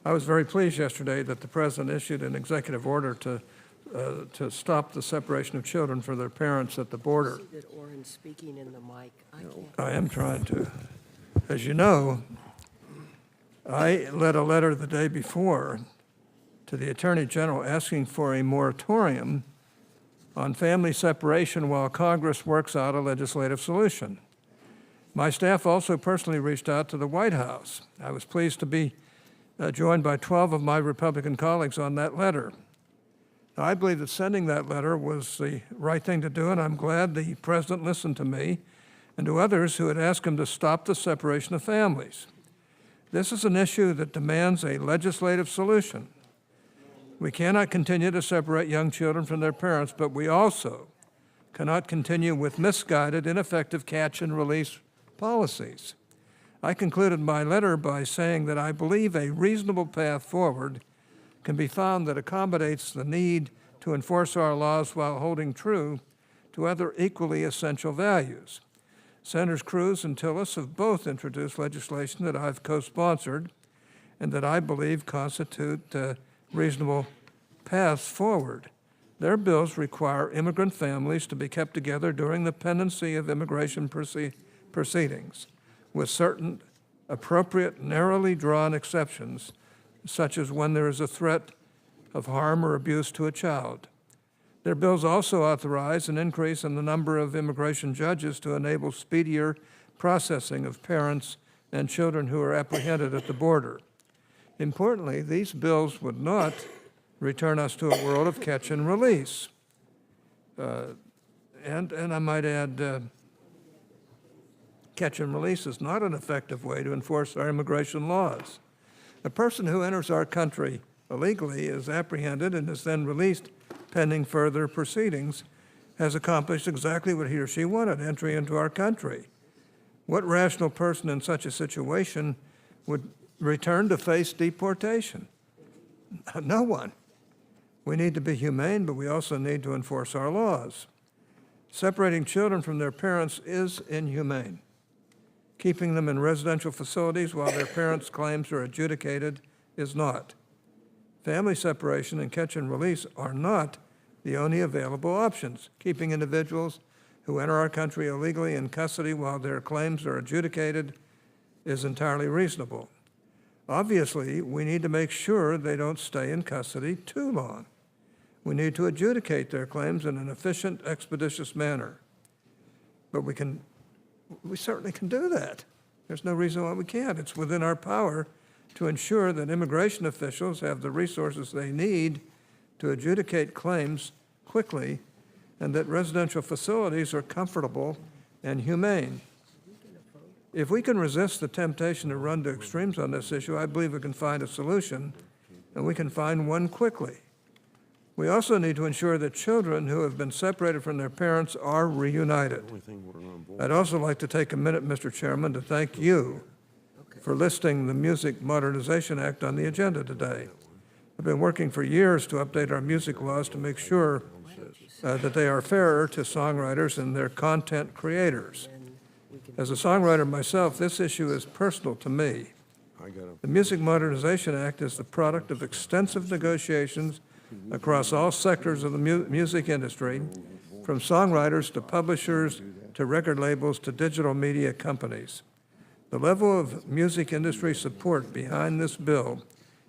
I was very pleased yesterday that the President issued an executive order to stop the separation of children from their parents at the border. I see that Orrin's speaking in the mic. I am trying to. As you know, I led a letter the day before to the Attorney General asking for a moratorium on family separation while Congress works out a legislative solution. My staff also personally reached out to the White House. I was pleased to be joined by 12 of my Republican colleagues on that letter. Now, I believe that sending that letter was the right thing to do, and I'm glad the President listened to me and to others who had asked him to stop the separation of families. This is an issue that demands a legislative solution. We cannot continue to separate young children from their parents, but we also cannot continue with misguided, ineffective catch and release policies. I concluded my letter by saying that I believe a reasonable path forward can be found that accommodates the need to enforce our laws while holding true to other equally essential values. Senators Cruz and Tillis have both introduced legislation that I've co-sponsored and that I believe constitute reasonable paths forward. Their bills require immigrant families to be kept together during the pendency of immigration proceedings, with certain appropriate, narrowly drawn exceptions, such as when there is a threat of harm or abuse to a child. Their bills also authorize an increase in the number of immigration judges to enable speedier processing of parents and children who are apprehended at the border. Importantly, these bills would not return us to a world of catch and release. And I might add, catch and release is not an effective way to enforce our immigration laws. A person who enters our country illegally is apprehended and is then released pending further proceedings, has accomplished exactly what he or she wanted, entry into our country. What rational person in such a situation would return to face deportation? No one. We need to be humane, but we also need to enforce our laws. Separating children from their parents is inhumane. Keeping them in residential facilities while their parents' claims are adjudicated is not. Family separation and catch and release are not the only available options. Keeping individuals who enter our country illegally in custody while their claims are adjudicated is entirely reasonable. Obviously, we need to make sure they don't stay in custody too long. We need to adjudicate their claims in an efficient, expeditious manner. But we certainly can do that. There's no reason why we can't. It's within our power to ensure that immigration officials have the resources they need to adjudicate claims quickly and that residential facilities are comfortable and humane. If we can resist the temptation to run to extremes on this issue, I believe we can find a solution, and we can find one quickly. We also need to ensure that children who have been separated from their parents are reunited. I'd also like to take a minute, Mr. Chairman, to thank you for listing the Music Modernization Act on the agenda today. I've been working for years to update our music laws to make sure that they are fairer to songwriters and their content creators. As a songwriter myself, this issue is personal to me. The Music Modernization Act is the product of extensive negotiations across all sectors of the music industry, from songwriters to publishers to record labels to digital media companies. The level of music industry support behind this bill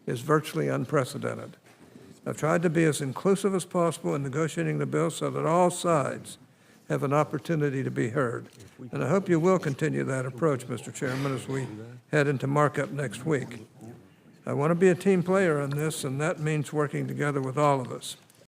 is virtually unprecedented. I've tried to be as inclusive as possible in negotiating the bill so that all sides have an opportunity to be heard. And I hope you will continue that approach, Mr. Chairman, as we head into markup next week. I want to be a team player on this, and that means working together with all of us.